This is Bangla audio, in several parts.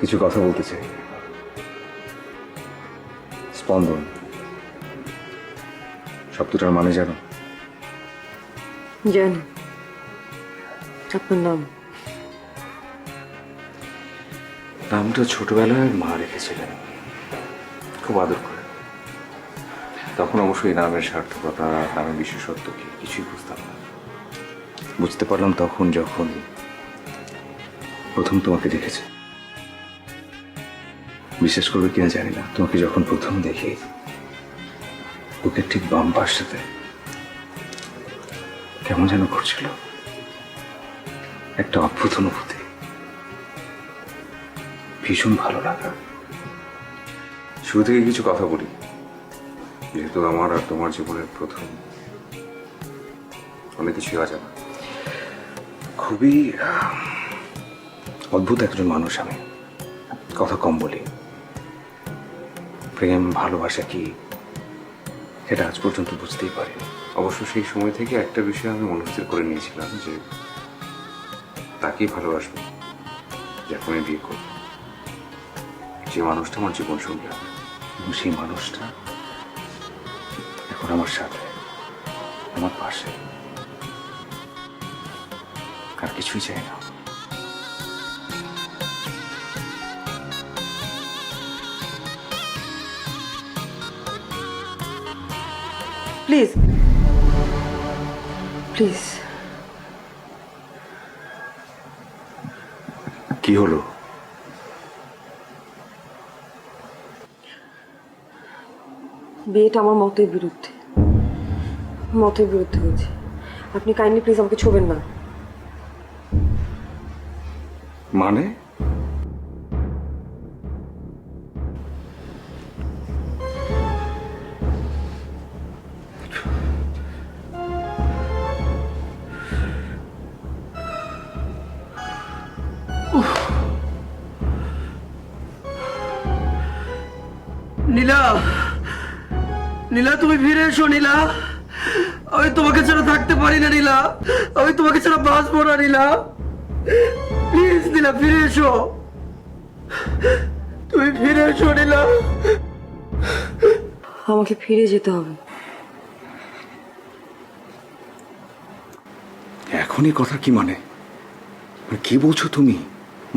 কিছু কথা বলতে চাই। স্পন্দন শব্দটার মানে জানো? জানি। আপনার নাম? নামটা ছোটবেলায় মা রেখেছিলেন, খুব আদর করে। তখন অবশ্যই নামের সার্থকতা, নামের বিশেষত্ব কি কিছুই বুঝতাম না। বুঝতে পারলাম তখন, যখন প্রথম তোমাকে দেখেছি। বিশ্বাস করবে কিনা জানি না, তোমাকে যখন প্রথম দেখি বুকের ঠিক বাম পাশটাতে কেমন যেন করছিল, একটা অদ্ভুত অনুভূতি, ভীষণ ভালো লাগা। শুরু থেকে কিছু কথা বলি, যেহেতু আমার আর তোমার জীবনের প্রথম, অনেক কিছুই অজানা। খুবই অদ্ভুত একজন মানুষ আমি, কথা কম বলি। প্রেম ভালোবাসা কি সেটা আজ পর্যন্ত বুঝতেই পারিনি। অবশ্য সেই সময় থেকে একটা বিষয় আমি মনস্থির করে নিয়েছিলাম যে তাকেই ভালোবাসবো যাকে আমি বিয়ে করবো, যে মানুষটা আমার জীবন সঙ্গী হবে। এবং সেই মানুষটা এখন আমার সাথে, আমার পাশে। আর কিছুই চাই না। Please please. কি হলো? বিয়েটা আমার মতের বিরুদ্ধে, মতের বিরুদ্ধে হয়েছে। আপনি কাইন্ডলি প্লিজ আমাকে ছোবেন না। মানে? নীলা, নীলা তুমি ফিরে এসো নীলা। আমি তোমাকে ছাড়া থাকতে পারি না নীলা, আমি তোমাকে ছাড়া বাঁচবো না নীলা। প্লিজ নীলা ফিরে এসো, তুমি ফিরে এসো নীলা। আমাকে ফিরে যেতে হবে। এখনই কথা কি মানে? কি বলছো তুমি?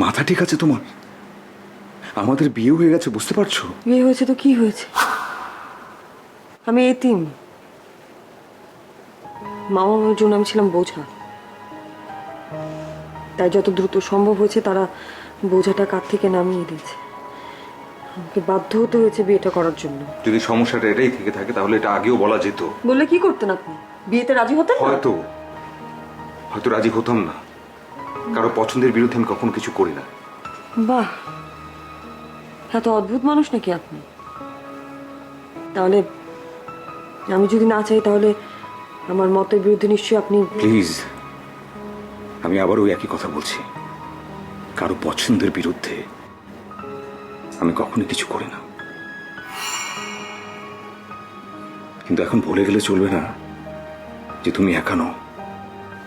মাথা ঠিক আছে তোমার? আমাদের বিয়ে হয়ে গেছে, বুঝতে পারছো? বিয়ে হয়েছে তো কি হয়েছে? আমি এতিম। মামা মামার জন্য আমি ছিলাম বোঝা, তাই যত দ্রুত সম্ভব হয়েছে তারা বোঝাটা কাঁধ থেকে নামিয়ে দিয়েছে। আমাকে বাধ্য হতে হয়েছে বিয়েটা করার জন্য। যদি সমস্যাটা এটাই থেকে থাকে তাহলে এটা আগেও বলা যেত। বললে কি করতেন আপনি? বিয়েতে রাজি হতেন না? হয়তো হয়তো রাজি হতাম না, কারো পছন্দের বিরুদ্ধে আমি কখনো কিছু করি না। বাহ, এত অদ্ভুত মানুষ নাকি আপনি? তাহলে আমি যদি না চাই তাহলে আমার মতের বিরুদ্ধে নিশ্চয়ই আপনি। প্লিজ, আমি আবার ওই একই কথা বলছি, কারো পছন্দের বিরুদ্ধে আমি কখনো কিছু করি না। কিন্তু এখন ভুলে গেলে চলবে না যে তুমি একা নও,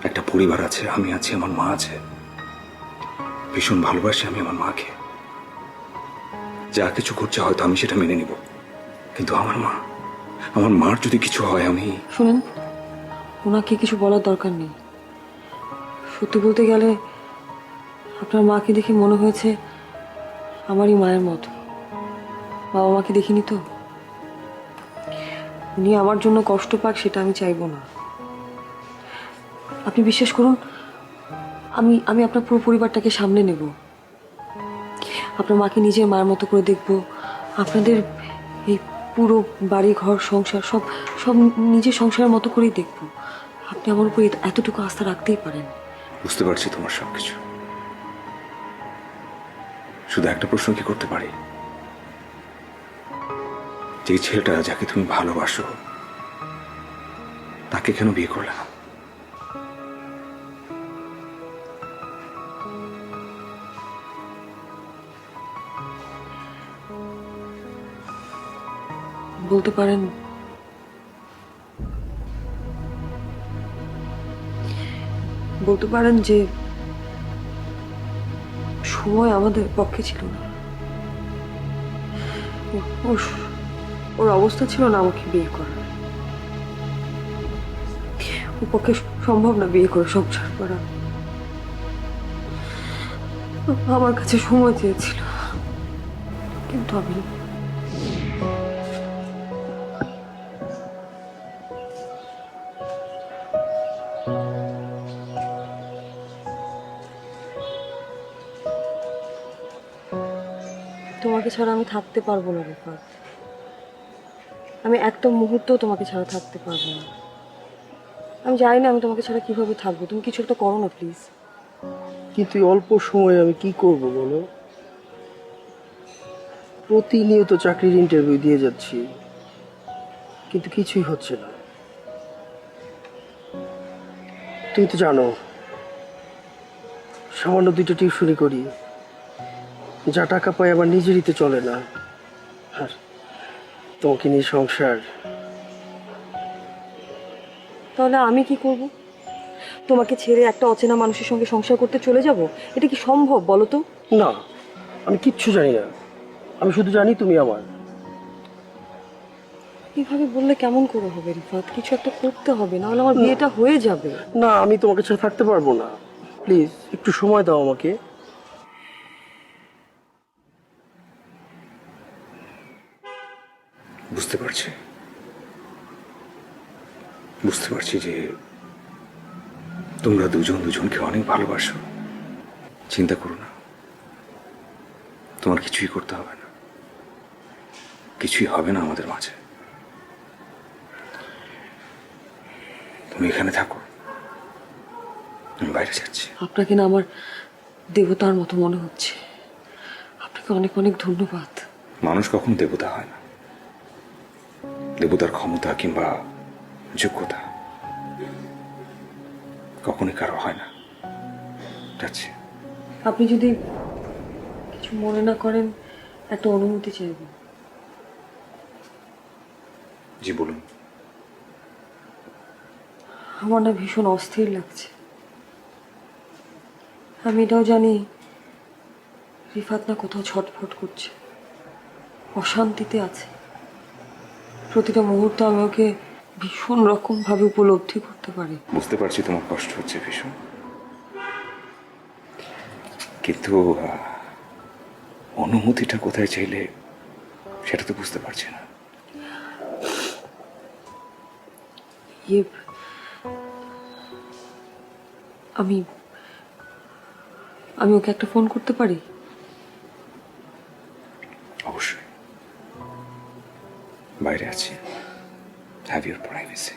একটা পরিবার আছে, আমি আছি, আমার মা আছে। ভীষণ ভালোবাসি আমি আমার মাকে। যা কিছু করছে হয়তো আমি সেটা মেনে নিব, কিন্তু আমার মা, আমার মার যদি কিছু হয় আমি। শুনেন, ওনাকে কিছু বলার দরকার নেই। সত্যি বলতে গেলে আপনার মাকে দেখে মনে হয়েছে আমারই মায়ের মতো। বাবা মাকে দেখিনি তো। উনি আমার জন্য কষ্ট পাক সেটা আমি চাইবো না। আপনি বিশ্বাস করুন, আমি আমি আপনার পুরো পরিবারটাকে সামলে নেব। আপনার মাকে নিজের মায়ের মতো করে দেখব। আপনাদের এই পুরো বাড়ি ঘর সংসার সব সব নিজের সংসারের মতো করেই দেখব। আপনি আমার উপর এতটুকু আস্থা রাখতেই পারেন। বুঝতে পারছি তোমার সবকিছু। শুধু একটা প্রশ্ন কি করতে পারি? যে ছেলেটা যাকে তুমি ভালোবাসো তাকে কেন বিয়ে করলে না? বলতে পারেন যে সময় আমাদের পক্ষে ছিল না। ওর অবস্থা ছিল না আমাকে বিয়ে করার। ওর পক্ষে সম্ভব না বিয়ে করে সংসার করা। আমার কাছে সময় চেয়েছিল, কিন্তু আমি তোমাকে ছাড়া আমি থাকতে পারবো না রিফাত। আমি একটা মুহূর্ত তোমাকে ছাড়া থাকতে পারবো না। আমি জানি না আমি তোমাকে ছাড়া কিভাবে থাকবো। তুমি কিছু একটা করো না প্লিজ। কিন্তু এই অল্প সময়ে আমি কি করব বলো? প্রতিনিয়ত চাকরির ইন্টারভিউ দিয়ে যাচ্ছি, কিন্তু কিছুই হচ্ছে না। তুমি তো জানো সামান্য 2টা টিউশনি করি, যা টাকা পাই আমার নিজেরই তো চলে না। আর তোমাকে নিয়ে সংসার। তাহলে আমি কি করব? তোমাকে ছেড়ে একটা অচেনা মানুষের সঙ্গে সংসার করতে চলে যাব? এটা কি সম্ভব বলো তো? না, আমি কিচ্ছু জানি না। আমি শুধু জানি তুমি আমার। এভাবে বললে কেমন করে হবে রিফাত? কিছু একটা করতে হবে, না হলে আমার বিয়েটা হয়ে যাবে। না, আমি তোমাকে ছাড়া থাকতে পারবো না। প্লিজ একটু সময় দাও আমাকে। বুঝতে পারছি, বুঝতে পারছি যে তোমরা দুজন দুজনকে অনেক ভালোবাসো। চিন্তা করো না, তোমার কিছুই করতে হবে না, কিছুই হবে না আমাদের মাঝে। তুমি এখানে থাকো, আমি বাইরে যাচ্ছি। আপনাকে না আমার দেবতার মতো মনে হচ্ছে। আপনাকে অনেক অনেক ধন্যবাদ। মানুষ কখনো দেবতা হয় না। দেবতার ক্ষমতা কিংবা যোগ্যতা কখনই কারো হয় না। যাচ্ছি। আপনি যদি কিছু মনে না করেন, একটা অনুমতি চাইব। জি বলুন। আমার না ভীষণ অস্থির লাগছে। আমি এটাও জানি রিফাত না কোথাও ছটফট করছে, অশান্তিতে আছে। প্রতিটা মুহূর্তে আমি ওকে ভীষণ রকম ভাবে উপলব্ধি করতে পারি। বুঝতে পারছি তোমার কষ্ট হচ্ছে ভীষণ, কিন্তু অনুমতিটা কোথায় চাইলে সেটা তো বুঝতে পারছি না। ইয়ে, আমি আমি ওকে একটা ফোন করতে পারি? অবশ্যই, বাইরে আছি। Have your privacy.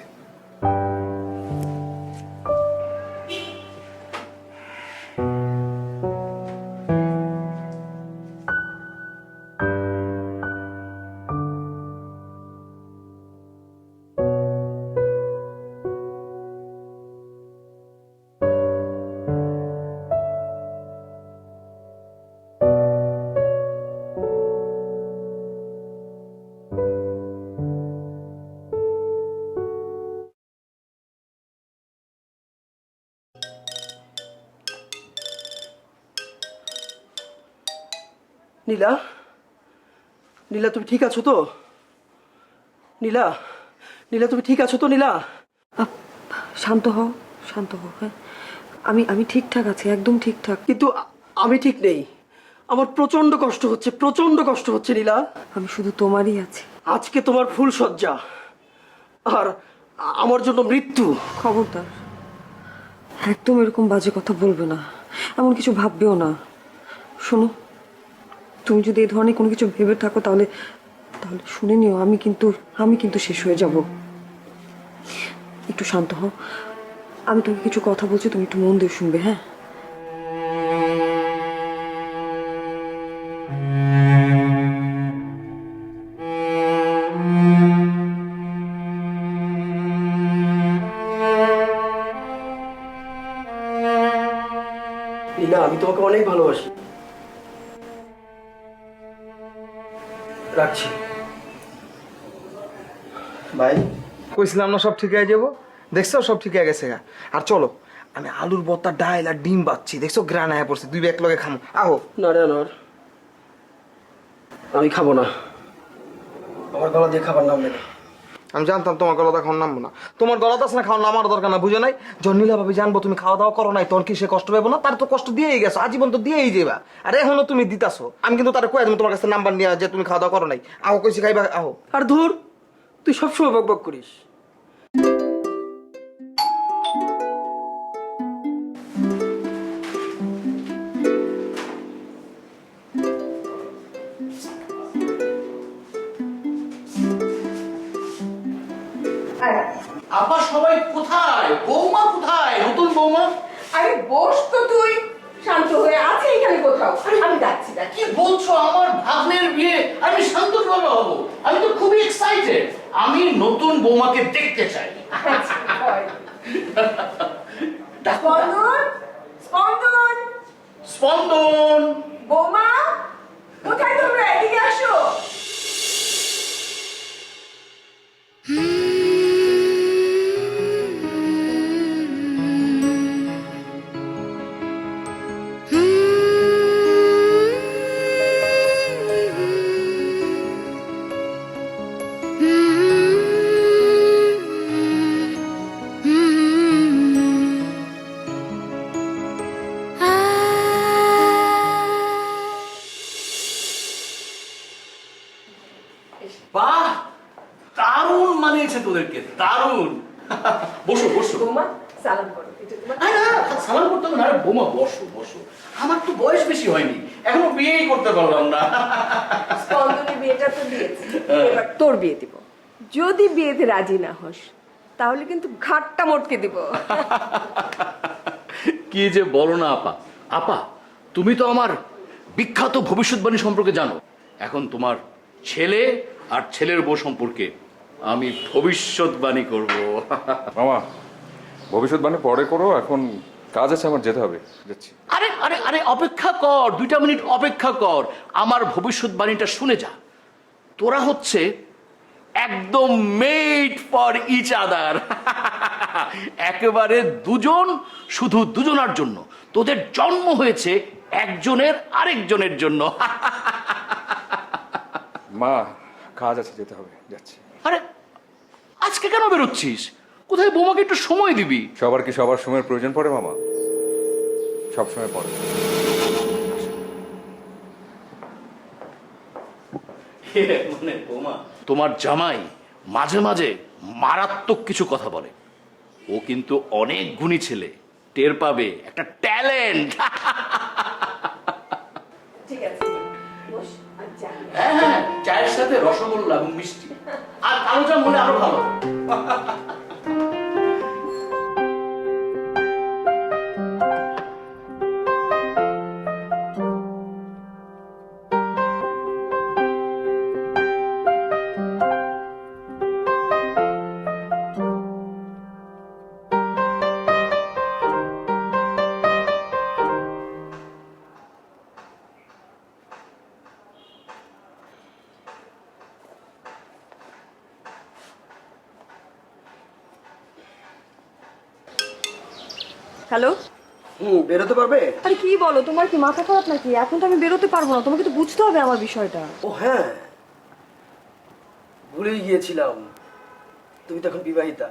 Neela, Neela তুমি ঠিক আছো তো? নীলা, নীলা তুমি ঠিক আছো তো? নীলা, শান্ত হও, শান্ত হও। হ্যাঁ, আমি আমি ঠিকঠাক আছি, একদম ঠিকঠাক। কিন্তু আমি ঠিক নেই। আমার প্রচন্ড কষ্ট হচ্ছে, প্রচন্ড কষ্ট হচ্ছে নীলা। আমি শুধু তোমারই আছি। আজকে তোমার ফুল সজ্জা, আর আমার জন্য মৃত্যু। খবরদার, একদম এরকম বাজে কথা বলবে না, এমন কিছু ভাববেও না। শোনো, তুমি যদি এই ধরনের কোনো কিছু ভেবে থাকো তাহলে তাহলে শুনে নিও, আমি কিন্তু শেষ হয়ে যাব। একটু শান্ত হও। আমি তোমাকে কিছু কথা বলছি, তুমি একটু মন দিয়ে শুনবে। হ্যাঁ, নীলা, আমি তোমাকে অনেক ভালোবাসি। রাখছি। বাই। কইছিলাম না সব ঠিক হয়ে যাবো? দেখছো সব ঠিক হয়ে গেছে গা। আর চলো, আমি আলুর ভর্তা, ডাল আর ডিম বাচ্ছি, দেখছো গ্রান আয়া পড়ছে, 2 ব্যাগ লগে খামো। আহো। না রে আনোয়ার, আমি খাবো না। আমার গলা দিয়ে খাবার নামবে না। আমি জানতাম তোমার গলাটা খাওয়ার নামবো না। তোমার গলাটা আছে না খাওয়ার নামার দরকার না, বুঝো নাই? যখন নীলা ভাবি জানবো তুমি খাওয়া দাওয়া করো নাই, তখন কি সে কষ্ট পাবো না? তার তো কষ্ট দিয়েই গেছো, আজীবন তো দিয়েই যাবা। আর এখনো তুমি দিতাছো। আমি কিন্তু তার কয়ে দেবো তোমার কাছে নাম্বার নিয়ে যে তুমি খাওয়া দাওয়া করো নাই। আহো কইছি খাইবা, আহো। আর ধুর, তুই সবসময় বক বক করিস। আবার সবাই কোথায়? বৌমা কোথায়? নতুন বৌমা? আরে বস তো তুই, শান্ত হয়ে আছে এখানে কোথাও। আমি যাচ্ছি না। কি বলছো? আমার ভাগ্নের বিয়ে, আমি শান্তভাবে হব? আমি তো খুবই এক্সাইটেড। আমি নতুন বৌমাকে দেখতে চাই। স্পন্দন, স্পন্দন, স্পন্দন, বৌমা, কোথায় তোমরা? এদিকে আসো। বাহ, দারুণ মানিয়েছে তোদেরকে, দারুণ। বসো বসো। বৌমা, সালাম করো। এটা তোমার। আরে না, সালাম করতে হবে না। আরে বৌমা বসো বসো। আমার তো বয়স বেশি হয়নি, এখনো বিয়েই করতে পারলাম না। স্পন্দনের বিয়েটা তো দিয়েছি, এবার তোর বিয়ে দিব। যদি বিয়েতে রাজি না হস তাহলে কিন্তু ঘাটটা মটকে দিব। কি যে বলো না আপা। আপা, তুমি তো আমার বিখ্যাত ভবিষ্যৎবাণী সম্পর্কে জানো। এখন তোমার ছেলে আর ছেলের বউ সম্পর্কে আমি ভবিষ্যৎবাণী করব। মামা, ভবিষ্যৎবাণী পরে করো, এখন কাজ আছে, আমার যেতে হবে, যাচ্ছি। আরে আরে আরে, অপেক্ষা কর, 2টা মিনিট অপেক্ষা কর। আমার ভবিষ্যৎবাণীটা শুনে যা। তোরা হচ্ছে একদম মেড ফর ইচ আদার। একেবারে দুজন, শুধু দুজনার জন্য। তোদের জন্ম হয়েছে একজনের আরেকজনের জন্য। মা, কাজ আছে, যেতে হবে, যাচ্ছি। আরে আজকে কেন বেরোচ্ছিস? কোথায় বৌমাকে একটু সময় দিবি। সবার কি সবার সময়ের প্রয়োজন পড়ে মামা? সব সময় পড়ে। মানে বৌমা, তোমার জামাই মাঝে মাঝে মারাত্মক কিছু কথা বলে। ও কিন্তু অনেক গুণী ছেলে, টের পাবে, একটা ট্যালেন্ট। ঠিক আছে, বস আর যা। হ্যাঁ হ্যাঁ, চায়ের সাথে রসগোল্লা এবং মিষ্টি, আর কালো জাম হলে আরো ভালো। হ্যালো, বেরোতে পারবে? আরে কি বলো, তোমার কি মাথা খারাপ নাকি? এখন তো আমি বেরোতে পারবো না, তোমাকে তো বুঝতে হবে আমার বিষয়টা। ও হ্যাঁ, ভুলেই গিয়েছিলাম। তুমি তখন বিবাহিতা,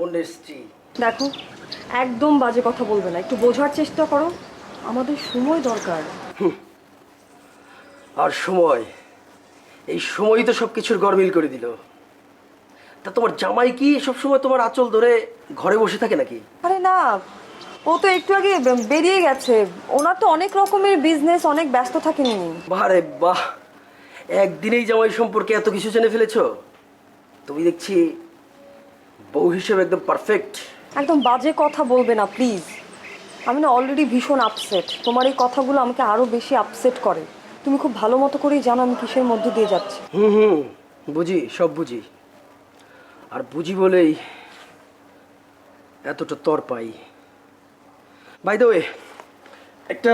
অন্যের স্ত্রী। দেখো, একদম বাজে কথা বলবে না, একটু বোঝার চেষ্টা করো, আমাদের সময় দরকার। আর সময়, এই সময়ই তো সবকিছুর গরমিল করে দিল। তা তোমার জামাই কি সবসময় তোমার আঁচল ধরে ঘরে বসে থাকে নাকি? আরে না, ও তো একটু আগে বেরিয়ে গেছে, ওনার তো অনেক রকমের বিজনেস, অনেক ব্যস্ত থাকেন উনি। বারে বাহ, একদিনেই জামাই সম্পর্কে এত কিছু জেনে ফেলেছো। তুমি দেখছি বউ হিসেবে একদম পারফেক্ট। একদম বাজে কথা বলবে না প্লিজ। আমি না অলরেডি ভীষণ আপসেট, তোমার এই কথাগুলো আমাকে আরো বেশি আপসেট করে। তুমি খুব ভালো মতো করেই জানো আমি কিসের মধ্যে দিয়ে যাচ্ছি। হুম, বুঝি, সব বুঝি। আর বুঝি বলেই এতটা তর পাই। বাই দ্য ওয়ে, একটা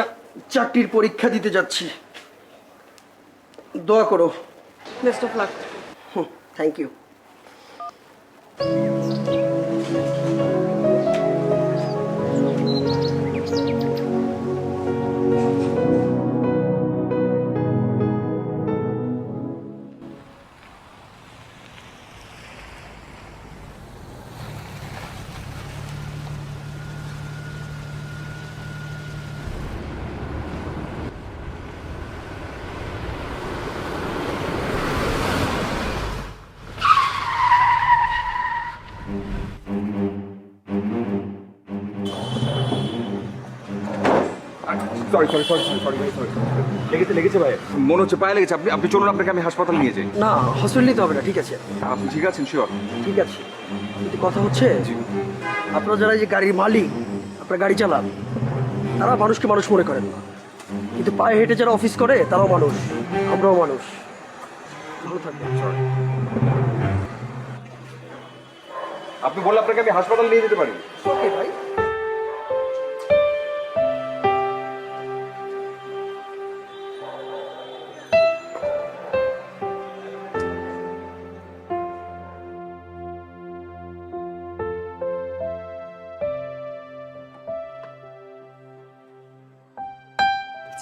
চাকরির পরীক্ষা দিতে যাচ্ছি, দোয়া করো। Best of luck. Thank you. Sorry sorry sorry sorry sorry sorry লেগেছে লেগেছে ভাই, মনে হচ্ছে পায়ে লেগেছে। আপনি আপনি চলুন, আপনাকে আমি হাসপাতাল নিয়ে যাই। না হসপিটাল নিতে হবে না, ঠিক আছে আপনি ঠিক আছেন? শিওর? ঠিক আছে। কিন্তু কথা হচ্ছে আপনারা যারা এই যে গাড়ির মালিক, আপনারা গাড়ি চালান, তারা মানুষকে মানুষ মনে করেন না, কিন্তু পায়ে হেঁটে যারা অফিস করে তারাও মানুষ, আমরাও মানুষ। ভালো থাকবেন। আপনি বললে আপনাকে আমি হাসপাতাল নিয়ে যেতে পারি। ওকে ভাই।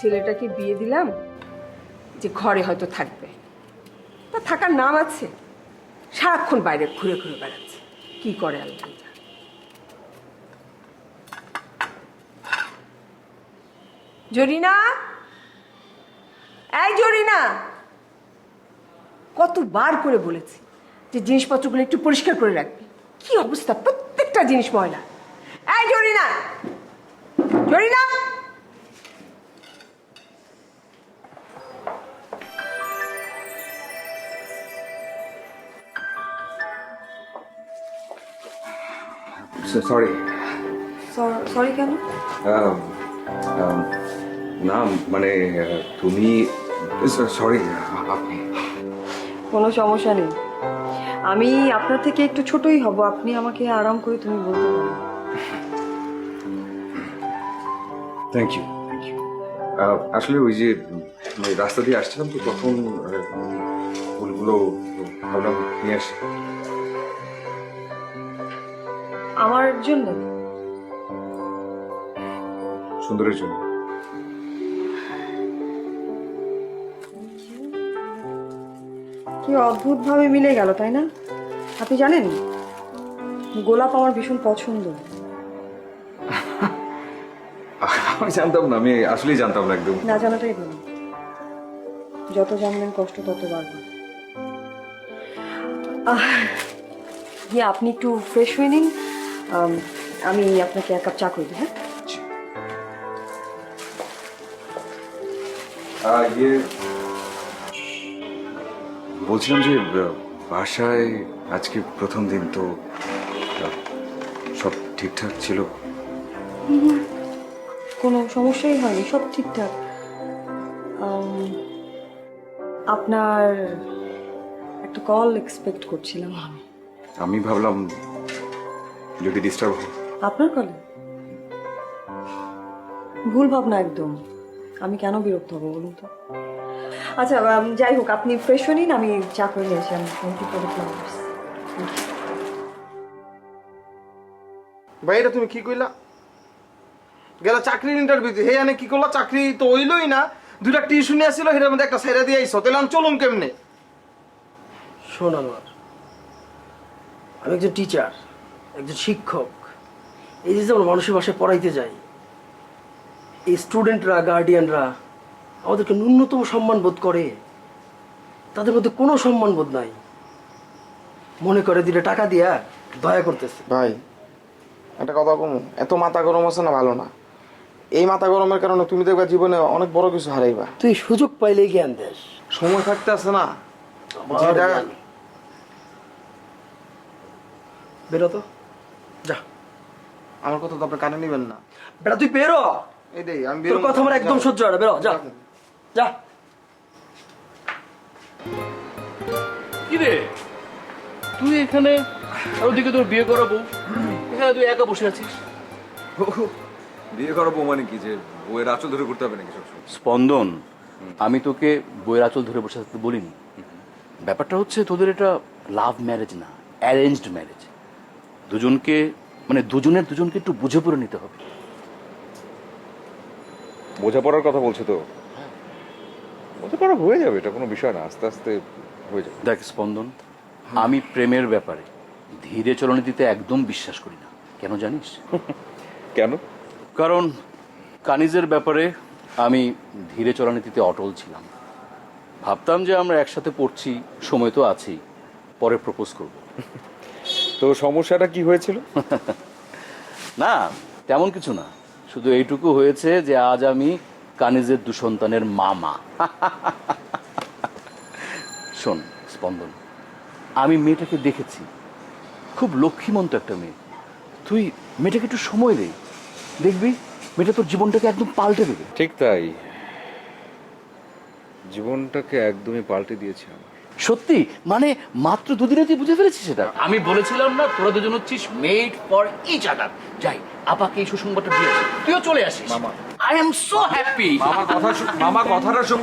ছেলেটাকে বিয়ে দিলাম যে ঘরে হয়তো থাকবে, তা থাকার নাম আছে? সারাক্ষণ বাইরে ঘুরে ঘুরে বেড়াচ্ছে, কি করে আল্লাহ জানে। জরিনা, এই জরিনা, কতবার করে বলেছি যে জিনিসপত্রগুলো একটু পরিষ্কার করে রাখবি, কি অবস্থা, প্রত্যেকটা জিনিস ময়লা। এই জরিনা, জরিনা, সরি। সরি কেন? না মানে তুমি, সরি আপনি। কোনো সমস্যা নেই, আমি আপনার থেকে একটু ছোটই হব, আপনি আমাকে আরাম করে তুমি বলতে পারেন। Thank you thank you. আসলে ওই যে ওই রাস্তা দিয়ে আসছিলাম তো, তখন ফুলগুলো ভাবলাম নিয়ে আসি। আমার জন্য? সুন্দরের জন্য। কি অদ্ভুত ভাবে মিলে গেল, তাই না? আপনি জানেন গোলাপ আমার ভীষণ পছন্দ। আমি জানতাম না, আমি আসলেই জানতাম না একদম। না জানাটাই ভালো, যত জানবেন কষ্ট তত বাড়বে। আপনি একটু ফ্রেশ হয়ে নিন, আমি আপনাকে এক কাপ চা করে দিই। হ্যাঁ, ইয়ে বলছিলাম যে বাসায় আজকে প্রথম দিন তো, সব ঠিকঠাক ছিল? কোনো সমস্যাই হয়নি, সব ঠিকঠাক। আপনার একটা কল এক্সপেক্ট করছিলাম আমি। আমি ভাবলাম যদি ডিস্টার্ব হয়। আপনার কলে? ভুল ভাবনা একদম, আমি কেন বিরক্ত হবো বলুন তো। আচ্ছা যাই হোক, আপনি ফ্রেশ হয়ে নিন, আমি চা করে নিয়েছি। আমি thank you for the flowers. ভাই এটা তুমি কি কইলা? গেলা চাকরির ইন্টারভিউতে, হে আনে কি করলা? চাকরি তো হইলই না, দুইটা টিউশন আসছিল, সেটার মধ্যে একটা সাইরা দিয়ে আইসো, তাহলে আমি চলুন কেমনে? শোন আমার, আমি একজন টিচার, একজন শিক্ষক। এই যে আমরা মানুষের বাসায় পড়াইতে যাই, এই স্টুডেন্টরা, গার্ডিয়ানরা আমাদেরকে ন্যূনতম সম্মান বোধ করে, তাদের মধ্যে কোনো সম্মান বোধ নাই। মনে করে দিলে টাকা দিয়া দয়া করতেছে। ভাই একটা কথা কমু, এত মাথা গরম আছে না ভালো না। এই মাথা গরমের কারণে তুমি দেখবা জীবনে অনেক বড় কিছু হারাইবা। তুই সুযোগ পাইলেই জ্ঞান দেশ, সময় থাকতে আছে না। আবার জ্ঞান। বেরো তো, যা। আমার কথা তো আপনি কানে নিবেন না। বেটা তুই বেরো, এই দেই আমি তোর কথা আমার একদম সহ্য হয় না। বেরো, যা যা। কি রে, তুই এখানে আর ওদিকে তোর বিয়ে করাবো, এখানে তুই একা বসে আছিস। বিয়ে করাবো মানে কি, যে বইয়ের আঁচল ধরে করতে হবে নাকি সবসময়? স্পন্দন, আমি তোকে বইয়ের আঁচল ধরে বসে থাকতে বলিনি। ব্যাপারটা হচ্ছে তোদের এটা লাভ ম্যারেজ না, অ্যারেঞ্জড ম্যারেজ। দুজনকে মানে দুজনকে একটু বুঝে পড়ে নিতে হবে। বোঝাপড়ার কথা বলছো তো? বোঝাপড়া হয়ে যাবে, এটা কোনো বিষয় না, আস্তে আস্তে হয়ে যাবে। দেখ স্পন্দন, আমি প্রেমের ব্যাপারে ধীরে চলনীতিতে একদম বিশ্বাস করি না। কেন জানিস? কেন? কারণ কানিজের ব্যাপারে আমি ধীরে চলনীতিতে অটল ছিলাম। ভাবতাম যে আমরা একসাথে পড়ছি, সময় তো আছেই, পরে প্রপোজ করব। তো সমস্যাটা কি হয়েছিল? না তেমন কিছু না, শুধু এইটুকু হয়েছে যে আজ আমি কানিজের দুসন্তানের মামা। শোন স্পন্দন, আমি মেয়েটাকে দেখেছি, খুব লক্ষ্মীমন্ত একটা মেয়ে। তুই মেয়েটাকে একটু সময় দে, দেখবি মেয়েটা তোর জীবনটাকে একদম পাল্টে দেবে। ঠিক তাই, জীবনটাকে একদমই পাল্টে দিয়েছে আমার। সত্যি, মানে মাত্র দুদিনে তুই বুঝে ফেলেছিস সেটা। আমি বলেছিলাম না তোরা দুজন হচ্ছিস মেড ফর ইচ আদার। যাই, আপাকে এই সুসংবাদটা দিয়েছি, তুইও চলে আসিস। মামা, আই এম সো হ্যাপি। মামা কথাটা শুন।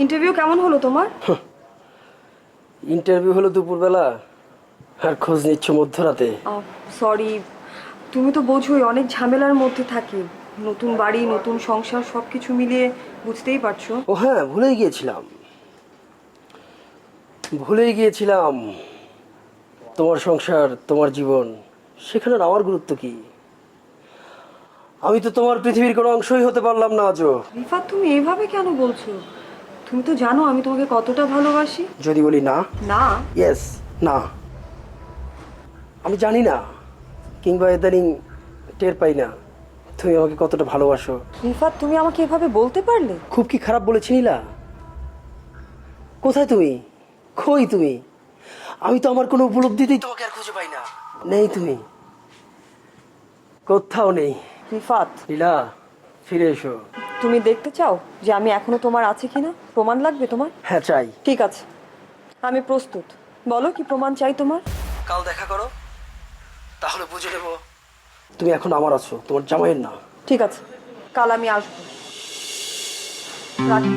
ইন্টারভিউ কেমন হলো তোমার? ইন্টারভিউ হলো দুপুরবেলা, আর খোঁজ নিচ্ছ মধ্যরাতে। সরি, তুমি তো বোঝোই অনেক ঝামেলার মধ্যে থাকি, নতুন বাড়ি, নতুন সংসার, সব কিছু মিলিয়ে বুঝতেই পারছো। ও হ্যাঁ, ভুলেই গিয়েছিলাম তোমার সংসার, তোমার জীবন, সেখানে আমার গুরুত্ব কি? আমি তো তোমার পৃথিবীর কোনো অংশই হতে পারলাম না আজও। রিফাত, তুমি এইভাবে কেন বলছো? তুমি তো জানো আমি তোমাকে কতটা ভালোবাসি। যদি বলি না, না? ইয়েস, না। আমি জানি না, কিংবা ইদানিং টের পাই না তুমি আমাকে কতটা ভালোবাসো। রিফাত, তুমি আমাকে এভাবে বলতে পারলে? খুব কি খারাপ বলেছি নীলা? কোথায় তুমি? কই তুমি? আমি তো আমার কোনো উপলব্ধিতেই তোমাকে আর খুঁজে পাই না। নেই তুমি, কোথাও নেই। রিফাত, নীলা, ফিরে এসো। তুমি দেখতে চাও যে আমি এখনো তোমার আছি কিনা? প্রমাণ লাগবে তোমার? হ্যাঁ, চাই। ঠিক আছে, আমি প্রস্তুত। বলো কি প্রমাণ চাই তোমার? কাল দেখা করো, তাহলে বুঝে নেব তুমি এখন আমার আছো, তোমার জামাইয়ের না। ঠিক আছে, কাল আমি আসবো। রাখি।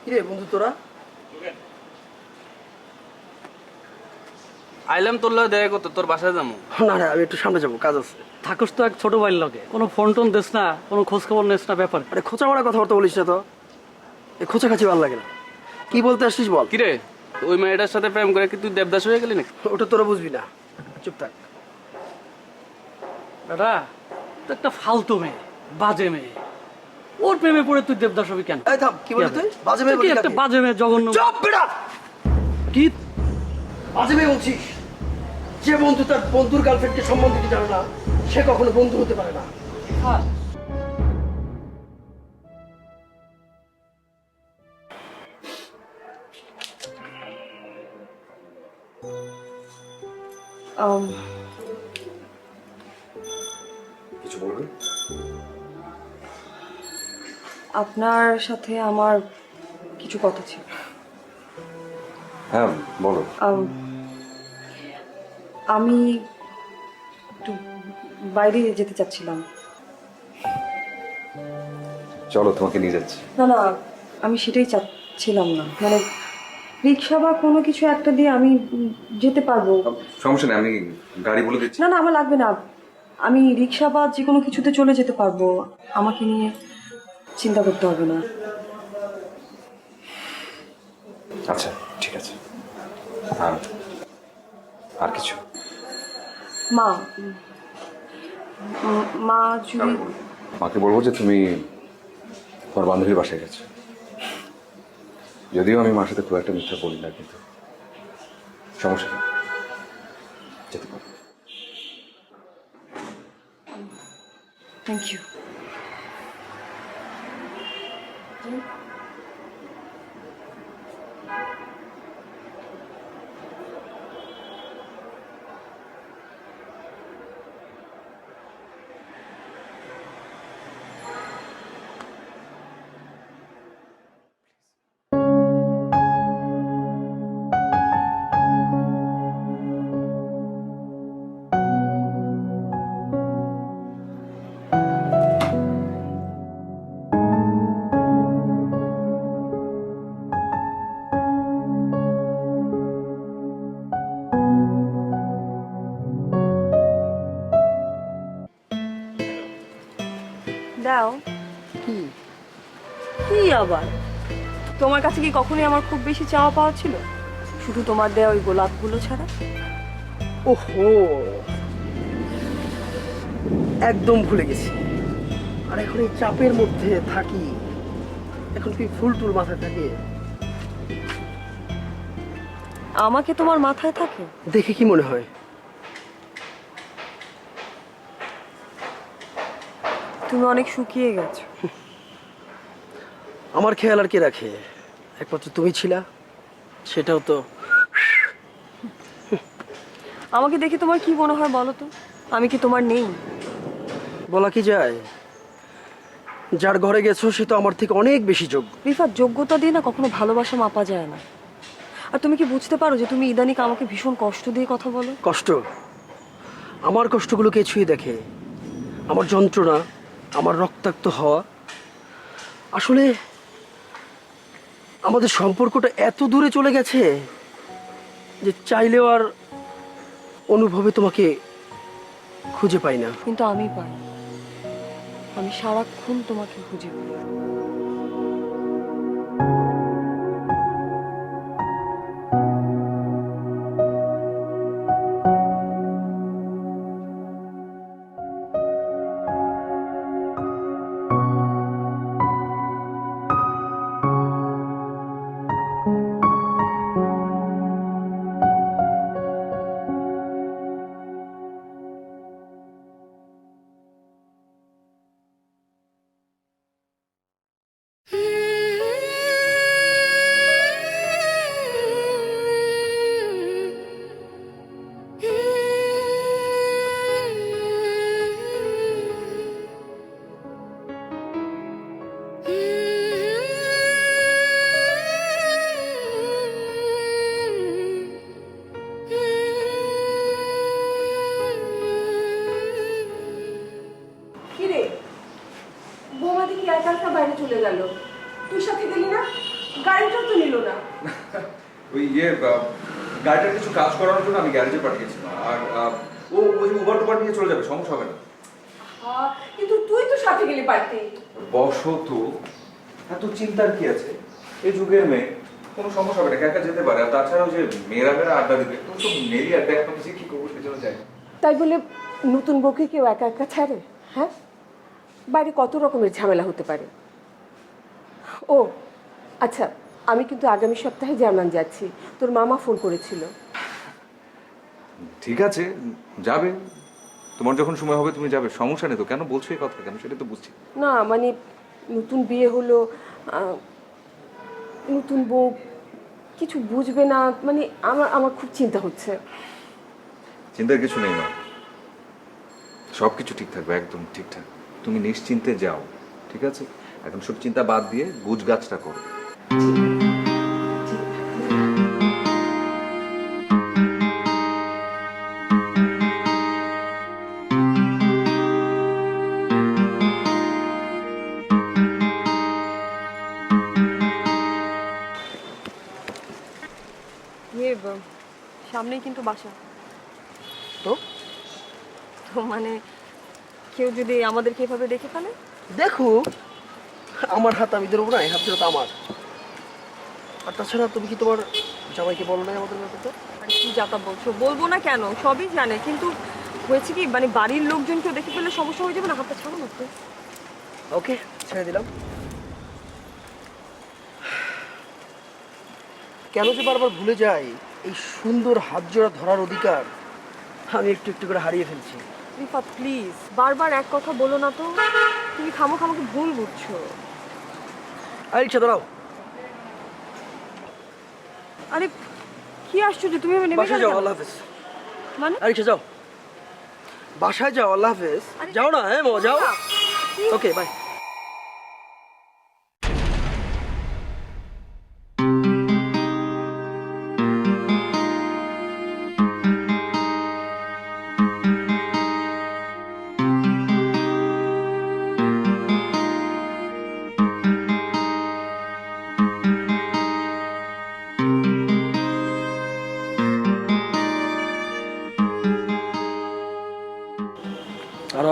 কিরে বন্ধু, তোরা? আইলাম তোর লগে দেখা করতে, তোর বাসায় যাবো। না না, আমি একটু সামনে যাবো, কাজ আছে। থাকস তো এক ছোট ভাইয়ের লগে, কোনো ফোন টোন দিস না, কোনো খোঁজ খবর নিস না, ব্যাপার। আরে খোঁচা মারা কথাবার্তা বলিস না তো, এই খোঁচাখাচি ভালো লাগে না। কি বলতে আসছিস বল। কিরে, ওই মেয়েটার সাথে প্রেম করে কি তুই দেবদাস হয়ে গেলি নাকি? ওটা তোরা বুঝবি না, চুপ থাক। দাদা, তো একটা ফালতু মেয়ে, বাজে মেয়ে, ওর প্রেমে পড়ে তুই দেবদাস হবি কেন? এই থাম, কি বলি তুই? বাজে মেয়ে তুই বলি কি একটা কাকে? বাজে মেয়ে, জঘন্য। চুপ বেটা! কি বাজে মেয়ে বলছিস? যে বন্ধু তার বন্ধুর গার্লফ্রেন্ডকে সম্মান দিতে জানে না, সে কখনো বন্ধু হতে পারে না। কিছু বলবেন? আপনার সাথে আমার কিছু কথা ছিল। হ্যাঁ বলো। আমি একটু বাইরে যেতে চাচ্ছিলাম। চলো, তোমাকে নিয়ে যাচ্ছি। না না, আমি সেটাই চাচ্ছিলাম না, মানে রিক্সা বা কোনো কিছু একটা দিয়ে আমি যেতে পারবো। সমস্যা নেই, আমি গাড়ি বলে দিচ্ছি। না না, আমার লাগবে না, আমি রিক্সা বা যে কোনো কিছুতে চলে যেতে পারবো, আমাকে নিয়ে চিন্তা করতে হবে না। আচ্ছা ঠিক আছে। আর কিছু? মা, মা যদি মাকে বলবো যে তুমি তোমার বান্ধবীর বাসায় গেছো। যদিও আমি মার সাথে খুব একটা মিথ্যা বলি না, কিন্তু সমস্যা নেই, যেতে পারো। Thank you. কি আবার? তোমার কাছে কি কখনোই আমার খুব বেশি চাওয়া পাওয়া ছিল? শুধু তোমার দেয়া ওই গোলাপগুলো ছাড়া? ওহো, একদম ভুলে গেছি। আর এখন এই চাপের মধ্যে থাকি, এখন কি ফুল টুল মাথায় থাকে? আমাকে তোমার মাথায় থাকে? দেখে কি মনে হয়? তুমি অনেক শুকিয়ে গেছো। আমার খেয়াল আর কে রাখে? একমাত্র তুমি ছিলা, সেটাও তো। আমাকে দেখে তোমার কি মনে হয় বলো তো? আমি কি তোমার নেই? বলা কি যায়? যার ঘরে গেছো সে তো আমার থেকে অনেক বেশি যোগ্য। রিফাত, যোগ্যতা দিয়ে না কখনো ভালোবাসা মাপা যায় না। আর তুমি কি বুঝতে পারো যে তুমি ইদানিক আমাকে ভীষণ কষ্ট দিয়ে কথা বলো? কষ্ট? আমার কষ্টগুলোকে ছুঁয়ে দেখে, আমার যন্ত্রণা, আমার রক্তাক্ত হওয়া। আসলে আমাদের সম্পর্কটা এত দূরে চলে গেছে যে চাইলেও আর অনুভবে তোমাকে খুঁজে পাই না। কিন্তু আমি পাই। আমি সারাক্ষণ তোমাকে খুঁজে পাই। কিরে, বৌমা দেখি একা একা বাইরে চলে গেল, তুই সাথে গেলি না? গাড়িটাও তো নিল না। ওই গাড়িটার কিছু কাজ করানোর জন্য আমি গ্যারেজে পাঠিয়েছিলাম। আর ও ওই উবার টুবার নিয়ে চলে যাবে, সমস্যা হবে না। কিন্তু তুই তো সাথে গেলি পারতি। বসো তো, এত চিন্তার কি আছে? এই যুগের মেয়ে, কোনো সমস্যা হবে না, একা একা যেতে পারে। আর তাছাড়াও যে মেয়েরা আড্ডা দিবে, তো সব মেয়েরই আড্ডা, এখন কিছু কি করবো সেজন্য যাই। তাই বলে নতুন বউকে কেউ একা একা ছাড়ে? হ্যাঁ, বাইরে কত রকমের ঝামেলা হতে পারে। ও আচ্ছা, আমি কিন্তু আগামী সপ্তাহে জার্মান যাচ্ছি, তোর মামা ফোন করেছিল। ঠিক আছে, যাবে। তোমার যখন সময় হবে তুমি যাবে, সমস্যা নেই তো। কেন বলছো এই কথা? কেন সেটা তো বুঝছি না মানে নতুন বিয়ে হলো, নতুন বউ কিছু বুঝবে না, মানে আমার আমার খুব চিন্তা হচ্ছে। চিন্তার কিছু নেই না, সব কিছু ঠিক থাকবে, একদম ঠিকঠাক। তুমি নিশ্চিন্তে যাও, ঠিক আছে? এখন সব চিন্তা বাদ দিয়ে গুছ গাছটা করো। সামনেই কিন্তু বাসা। তো তো মানে কেউ যদি আমাদেরকে এভাবে দেখে ফেলে? দেখো, আমার হাত আমি ধরবো না, এই হাত ধরে তো আমার। আর তাছাড়া তুমি কি তোমার জামাইকে বলো না আমাদের ব্যাপারটা? মানে কি যাতা বলছো? বলবো না কেন, সবই জানে। কিন্তু হয়েছে কি, মানে বাড়ির লোকজন কেউ দেখে ফেললে সমস্যা হয়ে যাবে না? হাতটা ছাড়ো না তো। ওকে, ছেড়ে দিলাম। কেন যে বারবার ভুলে যাই এই সুন্দর হাত জোড়া ধরার অধিকার আমি একটু একটু করে হারিয়ে ফেলছি। রিফাত প্লিজ, বারবার এক কথা বলো না তো। তুমি খামোখা আমাকে ভুল বুঝছো। আরে রিক্সা দাঁড়াও। আরে কি আশ্চর্য, তুমি নেমে বাসায় গেলে যাও, কেন? আল্লাহ হাফেজ। মানে আরে রিক্সা যাও, বাসায় যাও, আল্লাহ হাফেজ। যাও না, হ্যাঁ মামা যাও। Okay bye.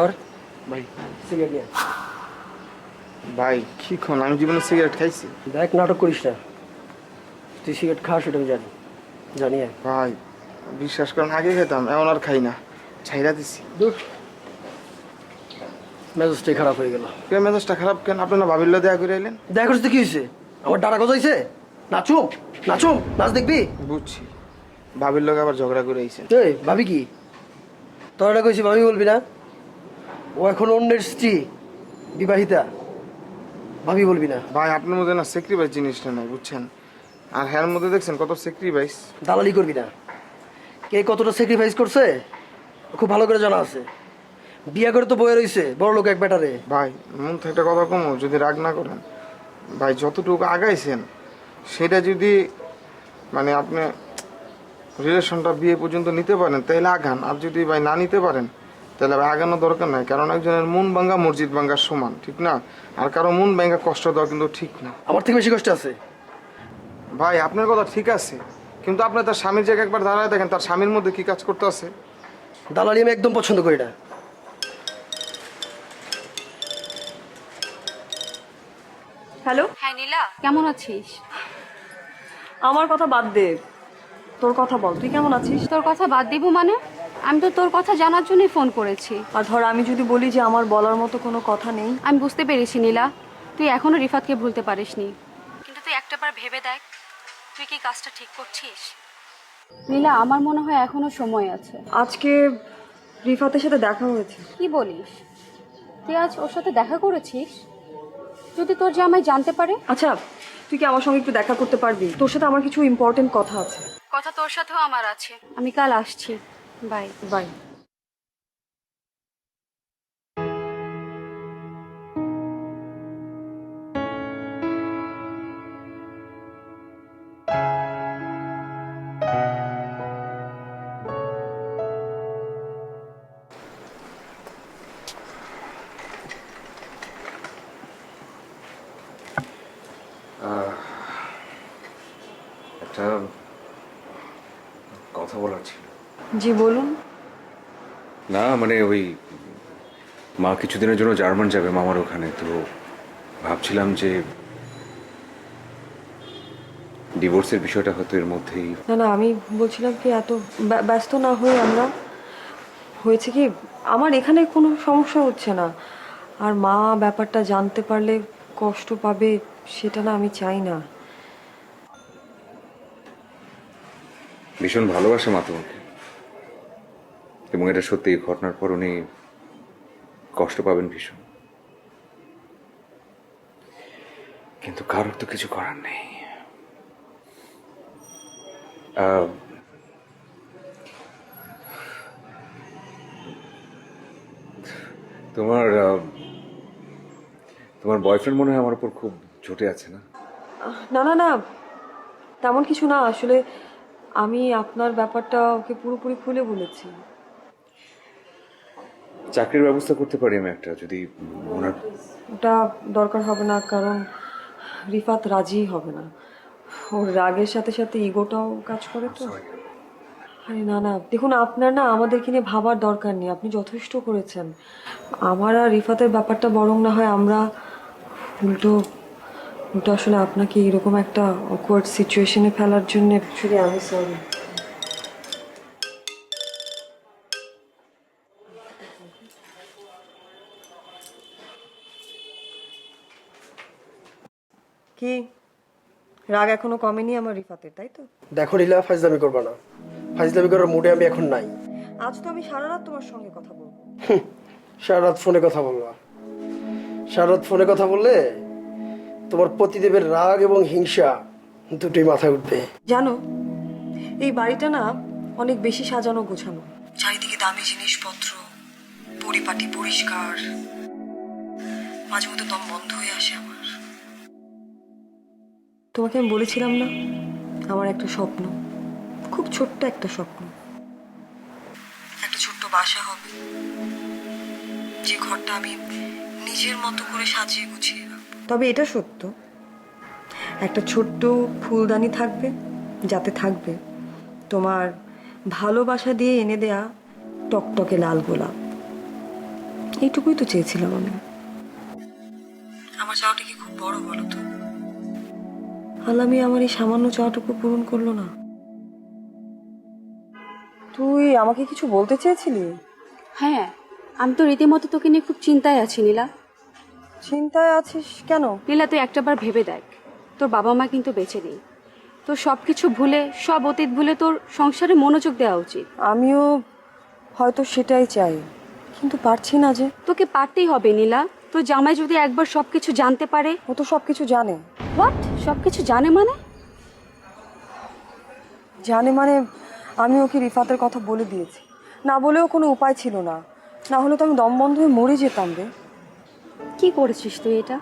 আর ভাই সিগারেট নিয়ে ভাই কি খন আমি জীবনে সিগারেট খাইছি? দেখ, নাটক করিস না। তুই সিগারেট খাস সেটা আমি জানি, জানি। ভাই বিশ্বাস করেন আগে খেতাম, এখন আর খাই না, ছাইরা দিছি। দূর, মেজাজটাই খারাপ হয়ে গেল। কে মেজাজটা খারাপ কেন? আপনি না ভাবিল দেয়া করে এলেন? দেখা করছিস তো কি হয়েছে? আমার ডাটা গজাইছে? নাচুম নাচুম, নাচ দেখবি? বুঝছি, ভাবির লোক আবার ঝগড়া করে আইছেন। এই ভাবি কি তোর এটা কইছি, ভাবি বলবি না। ও এখন অন্যের স্ত্রী, বিবাহিতা, ভাবি বলবি না। ভাই আপনার মধ্যে না স্যাক্রিফাইস জিনিসটা নাই, বুঝছেন? আর হ্যার মধ্যে দেখছেন কত স্যাক্রিফাইস। দালালি করবি না। কে কতটা স্যাক্রিফাইস করছে খুব ভালো করে জানা আছে। বিয়া করে তো বয়ে রইছে বড় লোক এক ব্যাটারে। ভাই মন থেকে একটা কথা কমো, যদি রাগ না করেন ভাই, যতটুকু আগাইছেন সেটা যদি মানে আপনি রিলেশনটা বিয়ে পর্যন্ত নিতে পারেন তাহলে আগান, আর যদি ভাই না নিতে পারেন তাহলে ভাই আগানোর দরকার নাই। কারণ একজনের মন ভাঙ্গা মসজিদ ভাঙ্গার সমান, ঠিক না? আর কারো মন ভাঙ্গা কষ্ট দেওয়া কিন্তু ঠিক না। আমার থেকে বেশি কষ্ট আছে। ভাই আপনার কথা ঠিক আছে, কিন্তু আপনি তার স্বামীর জায়গায় একবার দাঁড়ায় দেখেন তার স্বামীর মধ্যে কি কাজ করতে আছে। দালালি আমি একদম পছন্দ করি না। হ্যালো, হ্যাঁ নীলা, কেমন আছিস? আমার কথা বাদ দে, তোর কথা বল, তুই কেমন আছিস? তোর কথা বাদ দিব মানে? আমি তো তোর কথা জানার জন্যই ফোন করেছি। আর ধর আমি যদি বলি যে আমার বলার মতো কোনো কথা নেই। আমি বুঝতে পেরেছি নীলা, তুই এখনো রিফাতকে ভুলতে পারিসনি, কিন্তু তুই একটাবার ভেবে দেখ তুই কি কাজটা ঠিক করছিস। নীলা, আমার মনে হয় এখনো সময় আছে। আজকে রিফাতের সাথে দেখা হয়েছে। কি বলিস? তুই আজ ওর সাথে দেখা করেছিস? যদি তোর জামাই জানতে পারে? আচ্ছা, তুই কি আমার সঙ্গে একটু দেখা করতে পারবি? তোর সাথে আমার কিছু ইম্পর্টেন্ট কথা আছে। কথা তোর সাথেও আমার আছে। আমি কাল আসছি। Bye bye. একটা কথা বলার ছিল। জি বলুন। না মানে ওই মা কিছুদিনের জন্য জার্মান যাবে মামার ওখানে, তো ভাবছিলাম যে ডিভোর্সের বিষয়টা হয়তো এর মধ্যেই। না না, আমি বলছিলাম কি এত ব্যস্ত না হয়ে আমরা, হয়েছে কি আমার এখানে কোনো সমস্যা হচ্ছে না, আর মা ব্যাপারটা জানতে পারলে কষ্ট পাবে, সেটা না আমি চাই না। ভীষণ ভালোবাসে মা তোমাকে, এবং এটা সত্যি, এই ঘটনার পর উনি কষ্ট পাবেন ভীষণ, কিন্তু কারোর তো কিছু করার নেই। তোমার তোমার বয়ফ্রেন্ড মনে হয় আমার উপর খুব চটে আছে না? না না না, তেমন কিছু না, আসলে আমি আপনার ব্যাপারটা ওকে পুরোপুরি খুলে বলেছি। চাকরির ব্যবস্থা করতে পারি আমি একটা, যদি ওনার। ওটা দরকার হবে না, কারণ রিফাত রাজি হবে না। ওর রাগের সাথে সাথে ইগোটাও কাজ করে তো। আরে না না, দেখুন আপনার না আমাদেরকে নিয়ে ভাবার দরকার নেই, আপনি যথেষ্ট করেছেন। আমার আর রিফাতের ব্যাপারটা বরং না হয় আমরা উল্টো উল্টো আসলে আপনাকে এরকম একটা অকওয়ার্ড সিচুয়েশনে ফেলার জন্য অ্যাকচুয়ালি আমি সরি। কি রাগ এখনো কমেনি আমার রিফাতের, তাই তো? দেখো নীলা, ফাইজলামি করবা না। ফাইজলামি করার মুডে আমি এখন নাই। আজ তো আমি সারা রাত তোমার সঙ্গে কথা বলবো। সারা রাত ফোনে কথা বলবা? সারা রাত ফোনে কথা বললে তোমার পতিদেবের রাগ এবং হিংসা দুটোই মাথায় উঠবে। জানো, এই বাড়িটা না অনেক বেশি সাজানো গোছানো, চারিদিকে দামি জিনিসপত্র, পরিপাটি পরিষ্কার, মাঝে মধ্যে দম বন্ধ হয়ে আসে আমার। তোমাকে আমি বলেছিলাম না আমার একটা স্বপ্ন, খুব ছোট্ট একটা স্বপ্ন, একটা ছোট্ট বাসা হবে, যে ঘরটা আমি নিজের মতো করে সাজিয়ে গুছিয়ে রাখবো। তবে এটা সত্য, একটা ছোট্ট ফুলদানি থাকবে, যাতে থাকবে তোমার ভালোবাসা দিয়ে এনে দেয়া টকটকে লাল গোলাপ। এইটুকুই তো চেয়েছিলাম আমি। আমার চাওয়াটা আলামি আমার এই সামান্য চাওয়াটুকু পূরণ করলো না। তুই আমাকে কিছু বলতে চেয়েছিলি? হ্যাঁ, আমি তো রীতিমতো তোকে নিয়ে খুব চিন্তায় আছি নীলা। চিন্তায় আছিস কেন? নীলা, তুই একটাবার ভেবে দেখ, তোর বাবা মা কিন্তু বেঁচে নেই। তোর সব কিছু ভুলে, সব অতীত ভুলে তোর সংসারে মনোযোগ দেওয়া উচিত। আমিও হয়তো সেটাই চাই, কিন্তু পারছি না যে। তোকে পারতেই হবে নীলা। তোর জামাই যদি একবার সব কিছু জানতে পারে। ও তো সব কিছু জানে। হোয়াট? সব কিছু জানে মানে? জানে মানে আমি ওকে রিফাতের কথা বলে দিয়েছি, না বলেও কোনো উপায় ছিল না, না হলে তো আমি দম বন্ধ হয়ে মরে যেতাম রে। কি করেছিস তুই এটা?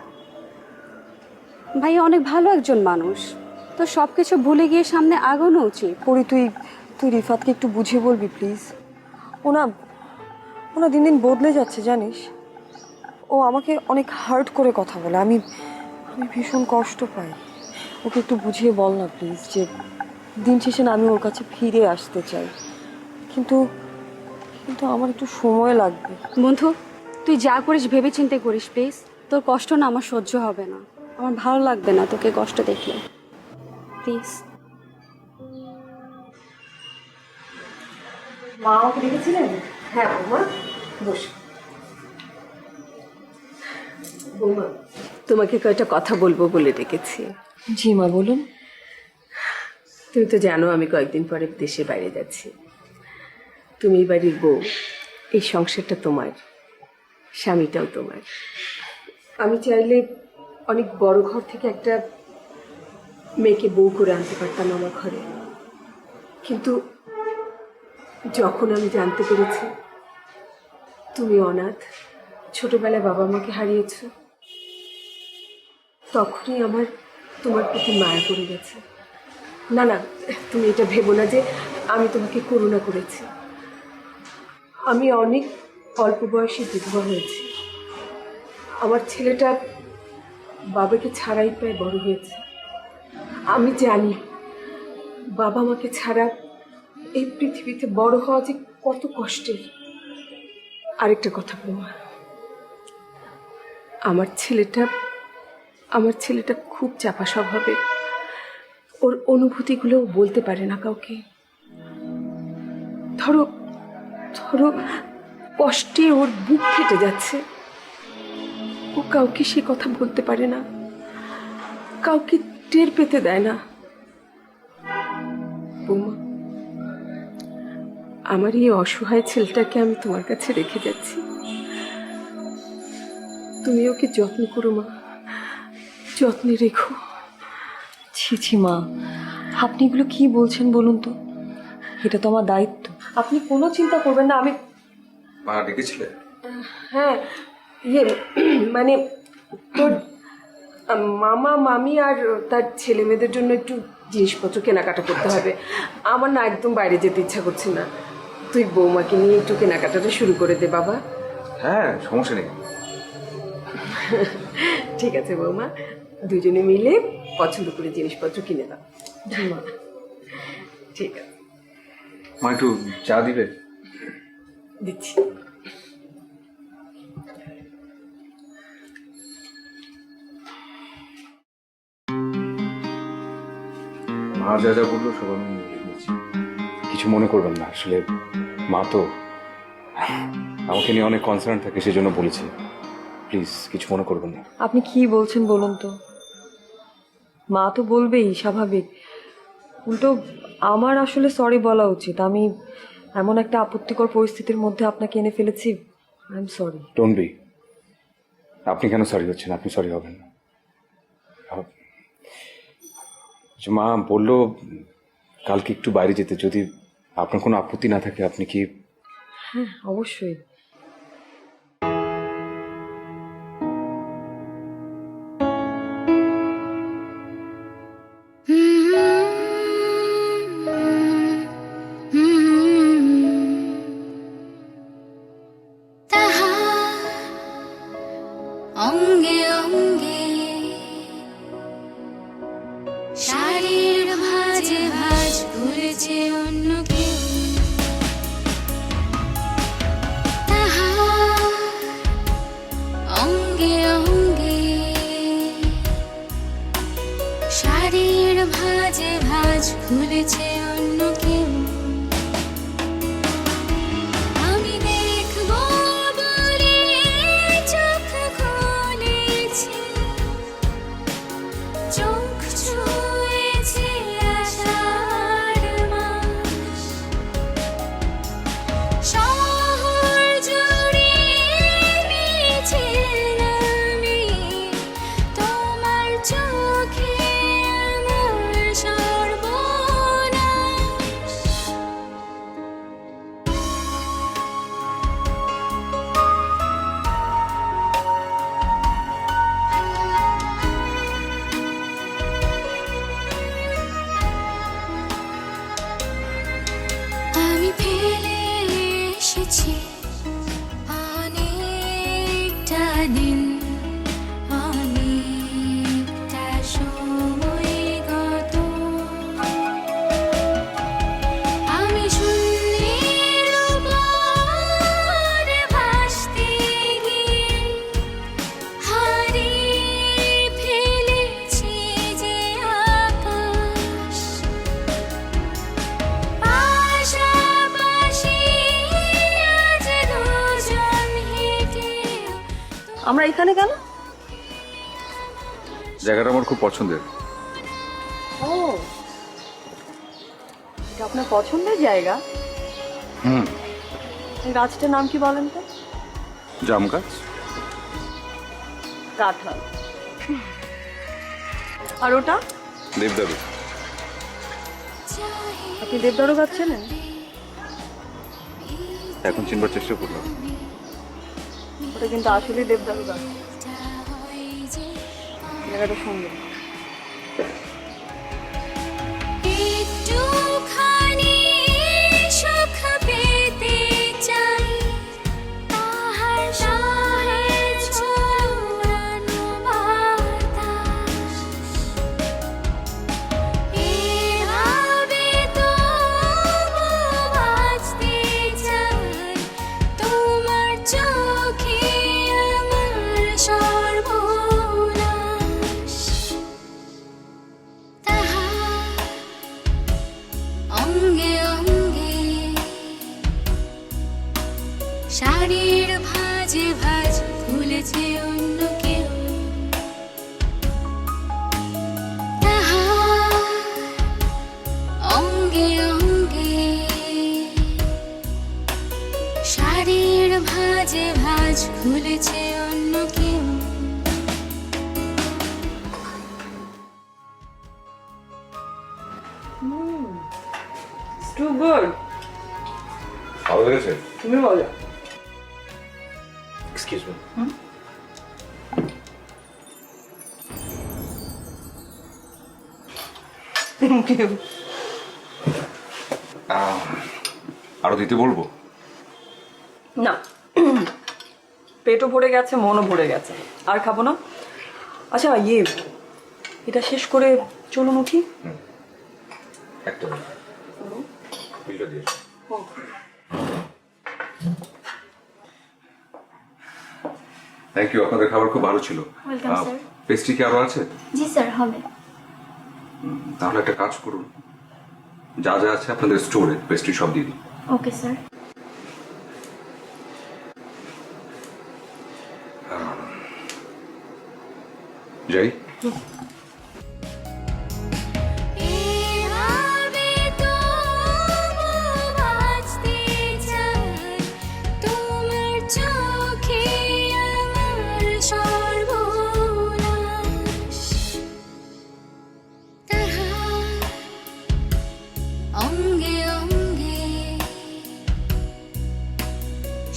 ভাইয়া অনেক ভালো একজন মানুষ, তো সব কিছু ভুলে গিয়ে সামনে আগানো উচিত। পরি, তুই রিফাতকে একটু বুঝিয়ে বলবি প্লিজ। ওনা ওনা দিন দিন বদলে যাচ্ছে জানিস। ও আমাকে অনেক হার্ট করে কথা বলে, আমি ভীষণ কষ্ট পাই। ওকে একটু বুঝিয়ে বল না প্লিজ, যে দিন শেষে না আমি ওর কাছে ফিরে আসতে চাই, কিন্তু আমার একটু সময় লাগবে। বন্ধু, তুই যা করিস ভেবে চিন্তে করিস প্লিজ। তোর কষ্ট না আমার সহ্য হবে না, আমার ভালো লাগবে না তোকে কষ্ট দেখলে, প্লিজ। মা আমাকে ডেকেছিলেন? হ্যাঁ বৌমা, বসো। বৌমা, তোমাকে কয়েকটা কথা বলবো বলে ডেকেছি। জি মা, বলুন। তুমি তো জানো আমি কয়েকদিন পরে দেশের বাইরে যাচ্ছি। তুমি এই বাড়ির বউ, এই সংসারটা তোমার, স্বামীটাও তোমার। আমি চাইলে অনেক বড় ঘর থেকে একটা মেয়েকে বউ করে আনতে পারতাম আমার ঘরে, কিন্তু যখন আমি জানতে পেরেছি তুমি অনাথ, ছোটবেলায় বাবা মাকে হারিয়েছ, তখনই আমার তোমার প্রতি মায়া পড়ে গেছে। না না, তুমি এটা ভেবো না যে আমি তোমাকে করুণা করেছি। আমি অনেক অল্প বয়সে বিধবা হয়েছি। আমার ছেলেটা বাবাকে ছাড়াই প্রায় বড় হয়েছে। আমি জানি বাবা মাকে ছাড়া এই পৃথিবীতে বড় হওয়া যে কত কষ্টের। আরেকটা কথা বৌমা, আমার ছেলেটা খুব চাপা স্বভাবের। ওর অনুভূতিগুলো বলতে পারে না কাউকে। ধরো কষ্টে ওর বুক ফেটে যাচ্ছে, ও কাউকে সে কথা বলতে পারে না, কাউকে টের পেতে দেয় না। বৌমা, আমার এই অসহায় ছেলেটাকে আমি তোমার কাছে রেখে যাচ্ছি, তুমি ওকে যত্ন করো মা, যত্নে রেখো। ছি মা, আপনি এগুলো কি বলছেন বলুন তো? এটা তো আমার দায়িত্ব, আপনি কোনো চিন্তা করবেন না। আমি মা ডেকেছিলে? হ্যাঁ, মানে তোর মামা মামি আর তার ছেলে মেয়েদের জন্য একটু জিনিসপত্র কেনাকাটা করতে হবে। আমার না একদম বাইরে যেতে ইচ্ছা করছে না। তুই বৌমাকে নিয়ে একটু কেনাকাটাটা শুরু করে দে বাবা। হ্যাঁ, সমস্যা নেই। ঠিক আছে বৌমা, দুজনে মিলে পছন্দ করে জিনিসপত্র কিনে দাও। ঠিক আছে, মা একটু চা দিবে? দিচ্ছি। মা যা যা বললো সব আমি নিয়েছি, কিছু মনে করবেন না। আসলে মা তো আমাকে নিয়ে অনেক কনসার্ন থাকে, সেজন্য বলেছি। প্লিজ কিছু মনে করবেন না। আপনি কি বলছেন বলুন তো? মা তো বলবেই, স্বাভাবিক। উল্টো আমার আসলে সরি বলা উচিত। আমি এমন একটা আপত্তিকর পরিস্থিতির মধ্যে আপনাকে এনে ফেলেছি। I am sorry. Don't be. আপনি কেন সরি হচ্ছেন? আপনি সরি হবেন না। মা বললো কালকে একটু বাইরে যেতে, যদি আপনার কোনো আপত্তি না থাকে আপনি কি? হ্যাঁ, অবশ্যই। অঙ্গে অঙ্গে শাড়ির ভাঁজে ভাঁজ করেছে অন্য কেউ, তাহার অঙ্গে অঙ্গে শাড়ির ভাঁজে ভাঁজ খুলেছে অন্য কেউ আমি দেখবো বলে চোখ খুলেছি চোখ ছুঁয়েছে আষাঢ় মাস শহর জুড়ে মিছে নামে তোমার চোখে আমার সর্বনাশ আমি ফেলে এসেছি অনেকটা দিন অনেকটা সময় গত আমি শূন্যের উপর ভাসতে গিয়ে হারিয়ে ফেলেছি যে আকাশ পাশাপাশি আজ দুজন হেঁটে আমরা এখানে কেন? জায়গাটা আমার খুব পছন্দের। ও, এটা আপনার পছন্দের জায়গা? এই গাছটার নাম কি বলেন তো? জাম গাছ। কাঁঠাল। আর ওটা? দেবদারু। আপনি দেবদারু গাছ চেনেন? এখন চিনবার চেষ্টা করলাম। ওটা কিন্তু আসলে দেবদারু গাছ। জায়গাটা সুন্দর। একটুখানি সুখ পেতে চাই তাহার সহেজ ছড়ানো বাতাস এভাবে তবু বাঁচতে চাই তোমার চোখে আমার সর্বনাশ তাহা অঙ্গে অঙ্গে শাড়ির ভাঁজে ভাঁজ খুলেছে অন্য কেউ তাহা অঙ্গে অঙ্গে শাড়ির ভাঁজে ভাঁজ খুলেছে অন্য কেউ টু গুড। ভালো লেগেছে? তুমি বলো। Excuse me. Thank you. আরো দিতে বলবো? না, পেটও ভরে গেছে, মনও ভরে গেছে, আর খাবো না। আচ্ছা এটা শেষ করে চলুন উঠি। একটা বিলটা দিয়ে থ্যাংক ইউ। আপনাদের খাবার খুব ভালো ছিল। Welcome, sir. পেস্ট্রি কি আরো আছে? জি স্যার হবে তাহলে একটা কাজ করুন, যা যা আছে আপনাদের স্টোরে পেস্ট্রি সব দিয়ে দিন। ওকে স্যার যাই। এভাবে তবু বাঁচতে চাই তোমার চোখে আমার সর্বনাশ তাহা অঙ্গে অঙ্গে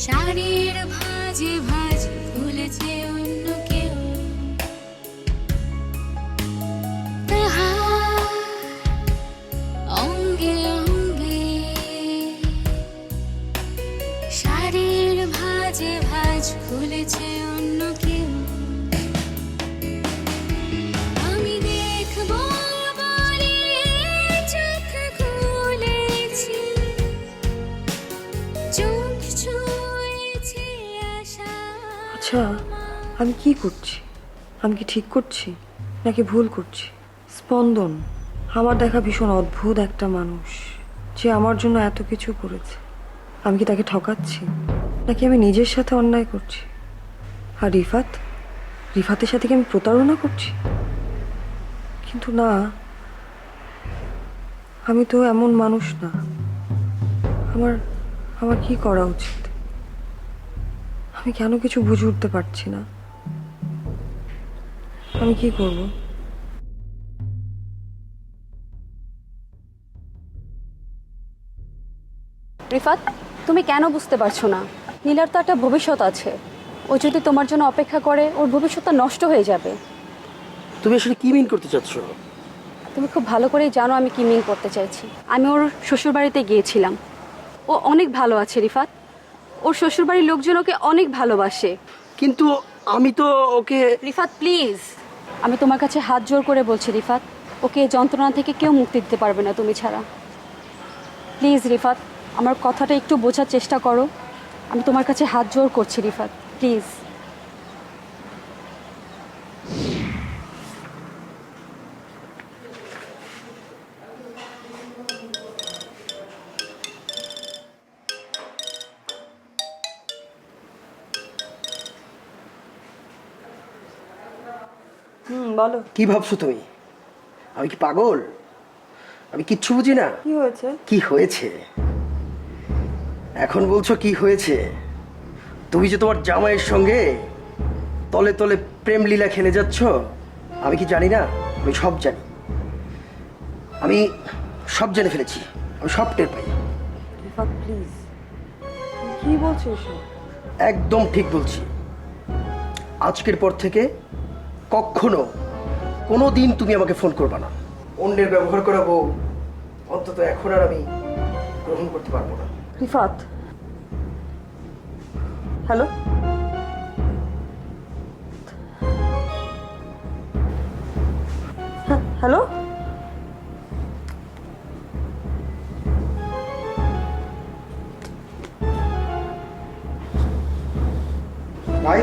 শাড়ির ভাঁজে ভাঁজ খুলেছে অন্য কেউ তাহা অঙ্গে অঙ্গে শাড়ির ভাঁজে ভাঁজ খুলেছে অন্য কেউ আমি দেখবো বলে চোখ খুলেছি চোখ ছুঁয়েছে আশা আচ্ছা, আমি কি করছি? আমি কি ঠিক করছি নাকি ভুল করছি? স্পন্দন আমার দেখা ভীষণ অদ্ভুত একটা মানুষ, যে আমার জন্য এত কিছু করেছে। আমি কি তাকে ঠকাচ্ছি, নাকি আমি নিজের সাথে অন্যায় করছি? আর রিফাতের সাথে কি আমি প্রতারণা করছি? কিন্তু না, আমি তো এমন মানুষ না। আমার আমার কি করা উচিত? আমি কেন কিছু বুঝে উঠতে পারছি না। আমি কি করব? রিফাত, তুমি কেন বুঝতে পারছো না? নীলার তো একটা ভবিষ্যৎ আছে। ও যদি তোমার জন্য অপেক্ষা করে, ওর ভবিষ্যৎটা নষ্ট হয়ে যাবে। তুমি আসলে কি মিন করতে চাচ্ছ? তুমি খুব ভালো করেই জানো আমি কি মিন করতে চাইছি। আমি ওর শ্বশুরবাড়িতে গিয়েছিলাম। ও অনেক ভালো আছে রিফাত। ওর শ্বশুরবাড়ির লোকজন ওকে অনেক ভালোবাসে। কিন্তু আমি তো ওকে... রিফাত প্লিজ, আমি তোমার কাছে হাত জোর করে বলছি রিফাত, ওকে এই যন্ত্রণা থেকে কেউ মুক্তি দিতে পারবে না তুমি ছাড়া। প্লিজ রিফাত, আমার কথাটা একটু বোঝার চেষ্টা করো। আমি তোমার কাছে হাত জোর করছি রিফাত, প্লিজ। বলো, কি ভাবছো তুমি? আমি কি পাগল? আমি কিচ্ছু বুঝি না। কি হয়েছে? কি হয়েছে এখন বলছো? কি হয়েছে? তুমি যে তোমার জামাইয়ের সঙ্গে তলে তলে প্রেম লীলা খেলে যাচ্ছ, আমি কি জানি না? আমি সব জানি। আমি সব জেনে ফেলেছি। আমি সব টের পাই। রিফাত প্লিজ, কি বলছো এসব? একদম ঠিক বলছি। আজকের পর থেকে কখনো কোনো দিন তুমি আমাকে ফোন করবে না। অন্যের ব্যবহার করাবো, অন্তত এখন আর আমি গ্রহণ করতে পারবো না। রিফাত, হ্যালো? হ্যালো? ভাই,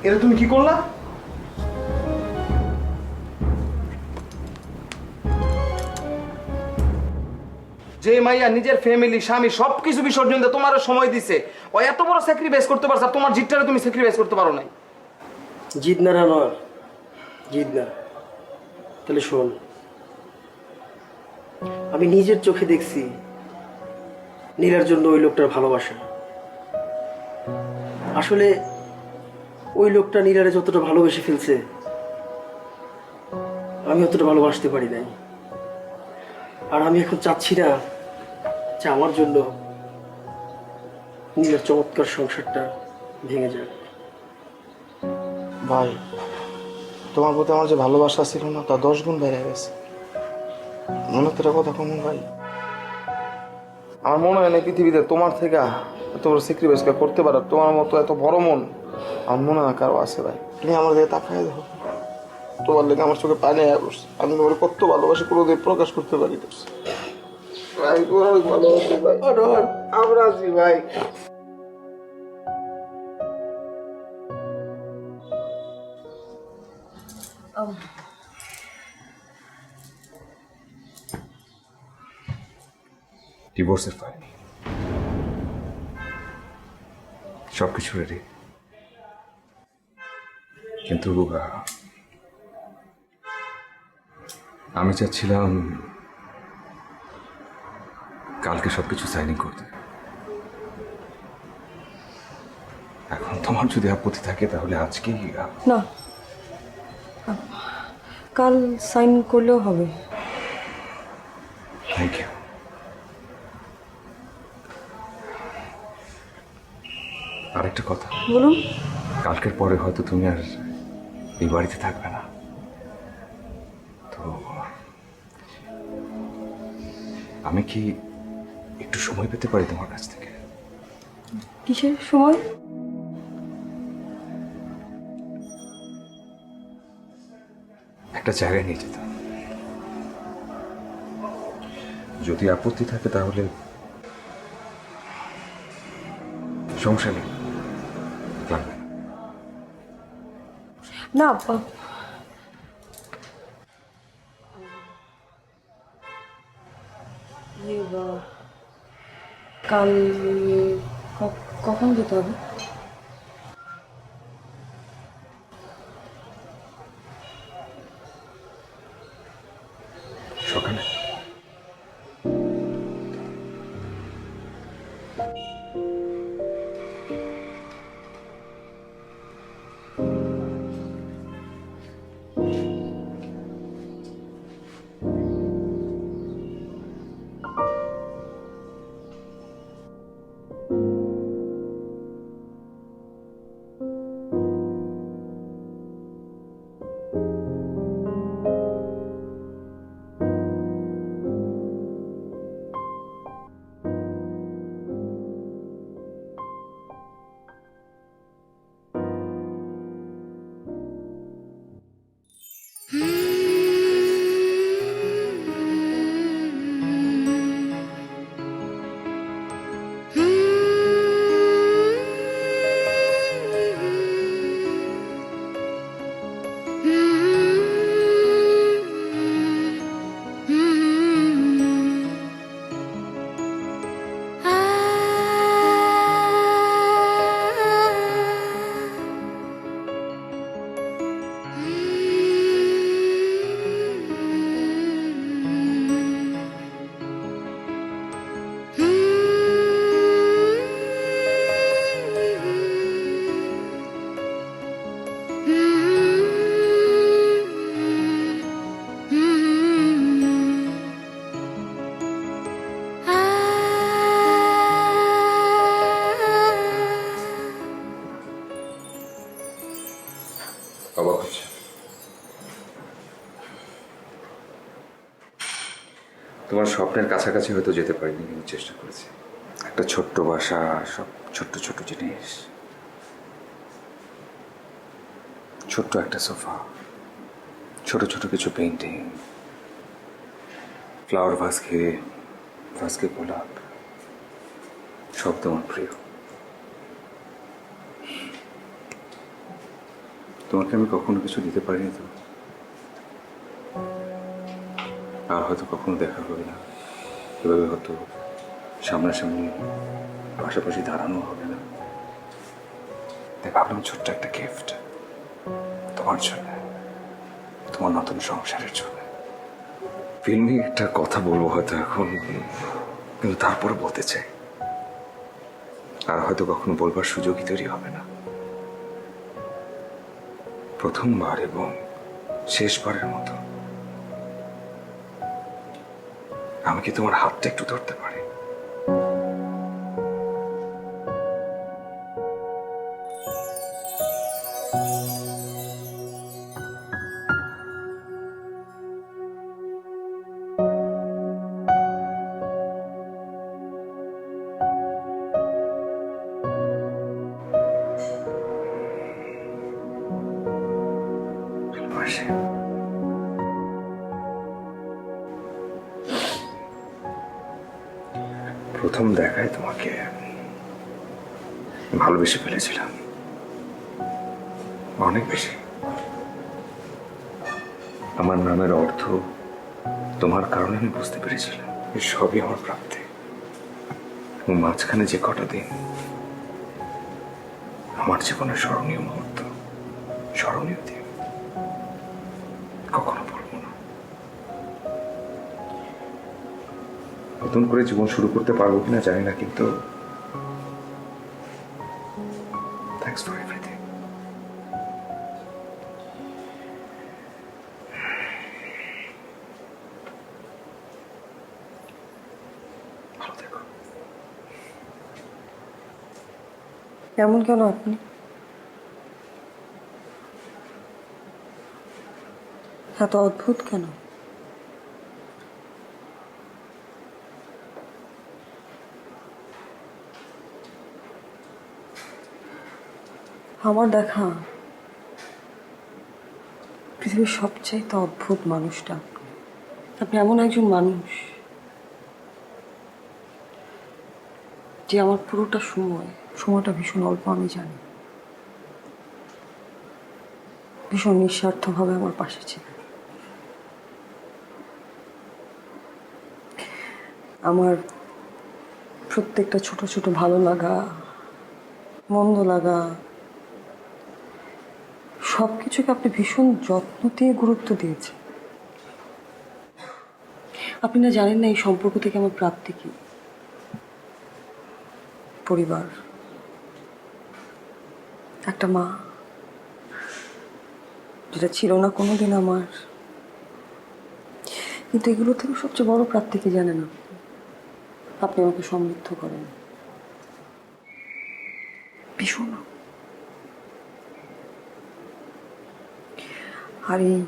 এটা তুমি কি করলা? যে মাইয়া নিজের ফ্যামিলি, স্বামী সবকিছু বিসর্জন দিয়ে তোমার সময় দিছে, ও এত বড় স্যাক্রিফাইস করতে পারছে, আর তোমার জিতটারে তুমি স্যাক্রিফাইস করতে পারো নাই। জিদ না নয়, জিদ না। তাহলে শোন, আমি নিজের চোখে দেখছি নীলার জন্য ওই লোকটার ভালোবাসা। আসলে ওই লোকটা নীলারে যতটা ভালোবেসে ফেলছে, আমি অতটা ভালোবাসতে পারি নাই। আর আমি এখন চাচ্ছি না যে আমার জন্য নীলার চমৎকার সংসারটা ভেঙে যাক। ভাই, তোমার প্রতি আমার যে ভালোবাসা ছিল না, তা 10 গুণ বেড়ে গেছে। মনে তো কথা কম ভাই। আমার মনে হয় না পৃথিবীতে তোমার থেকে এত বড় স্যাক্রিফাইস করতে পারো, তোমার মতো এত বড় মন আমার মনে হয় কারো আছে ভাই। তুমি আমার দিকে তাকায় দেখো, তোমার লেগে আমার চোখে পানি আয়া পড়ছে। আমি তোমার কত ভালোবাসি কোনোদিন প্রকাশ করতে পারি না ভাই। ভালোবাসি ভাই, আমরা আছি ভাই। ডিভোর্সের ফাইল সবকিছু রেডি, কিন্তু আমি চাচ্ছিলাম কালকে সবকিছু সাইনিং করতে। এখন তোমার যদি আপত্তি থাকে তাহলে আজকেই। না, কাল সাইন করলেও হবে। Thank you. আরেকটা কথা, বলুন। কালকের পরে হয়তো তুমি আর এই বাড়িতে থাকবে না, তো আমি কি একটু সময় পেতে পারি তোমার কাছ থেকে? কিসের সময়? একটা জায়গায় নিয়ে যেতাম। যদি আপত্তি থাকে তাহলে সমস্যা নেই, লাগবে না। কাল কখন যেতে হবে? সকালে। অবাক হচ্ছে। তোমার স্বপ্নের কাছাকাছি হয়তো যেতে পারিনি, কিন্তু চেষ্টা করেছি। একটা ছোট্ট বাসা, সব ছোট্ট ছোট্ট জিনিস, ছোট্ট একটা সোফা, ছোট ছোট কিছু পেইন্টিং, ফ্লাওয়ার ভাসকে গোলাপ, সব তোমার প্রিয়। তোমাকে আমি কখনো কিছু দিতে পারিনি তো, আর হয়তো কখনো দেখা হবে না, এভাবে হয়তো সামনাসামনি পাশাপাশি দাঁড়ানো হবে না। তাই ভাবলাম ছোট্ট একটা গিফট তোমার জন্য, তোমার নতুন সংসারের জন্য। ফিল্মি একটা কথা বলবো হয়তো এখন, কিন্তু তারপরে বলতে চাই, আর হয়তো কখনো বলবার সুযোগই তৈরি হবে না। প্রথমবার এবং শেষবারের মতো আমি কি তোমার হাতটা একটু ধরতে পারি? ভালোবাসি। প্রথম দেখায় তোমাকে ভালোবেসে ফেলেছিলাম, অনেক বেশি। আমার নামের অর্থ তোমার কারণে আমি বুঝতে পেরেছিলাম এই সবই আমার প্রাপ্তি। এবং মাঝখানে যে কটা দিন আমার জীবনের স্মরণীয় মুহূর্ত, স্মরণীয় দিন, কখনো বলবো না। নতুন করে জীবন শুরু করতে পারবো কিনা জানি না, কিন্তু থ্যাঙ্কস ফর এভরিথিং। ভালো থেকো। এমন কেন আপনি? এত অদ্ভুত কেন? আমার দেখা পৃথিবীর সবচাইতে অদ্ভুত মানুষটা আপনি এমন একজন মানুষ যে আমার পুরোটা সময়টা ভীষণ অল্প আমি জানি, ভীষণ নিঃস্বার্থভাবে আমার পাশে ছিল। আমার প্রত্যেকটা ছোট ছোট ভালো লাগা, মন্দ লাগা, সব কিছুকে আপনি ভীষণ যত্ন দিয়ে গুরুত্ব দিয়েছেন। আপনি না জানেন না এই সম্পর্ক থেকে আমার প্রাপ্তি কি? পরিবার, একটা মা, যেটা ছিল না কোনোদিন আমার। কিন্তু এগুলো থেকে সবচেয়ে বড় প্রাপ্তি কি জানেন আপনি আমাকে সমৃদ্ধ করেন ভীষণ। আর এই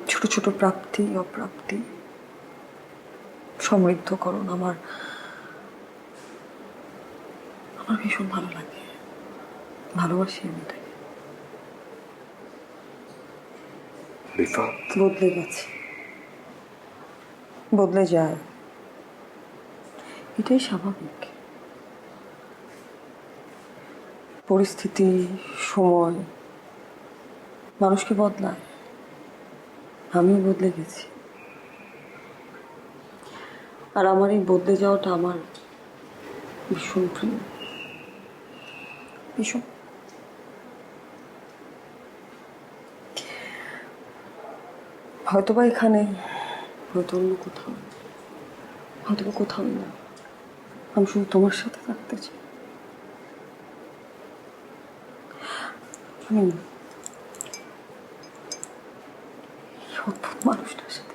ছোট ছোট প্রাপ্তি অপ্রাপ্তি সমৃদ্ধকরণ আমার আমার ভীষণ ভালো লাগে, ভালোবাসি আমি এটাকে। রিফাত, বদলে গেছে, বদলে যায়, এটাই স্বাভাবিক। পরিস্থিতি, সময় মানুষকে বদলায়, আমিও বদলে গেছি। আর আমার এই বদলে যাওয়াটা আমার ভীষণ প্রিয়, ভীষণ। হয়তোবা এখানে, হয়তো অন্য কোথাও, হয়তোবা কোথাও না। আমি শুধু তোমার সাথে থাকতে চাই। আমি এই অদ্ভুত মানুষটার সাথে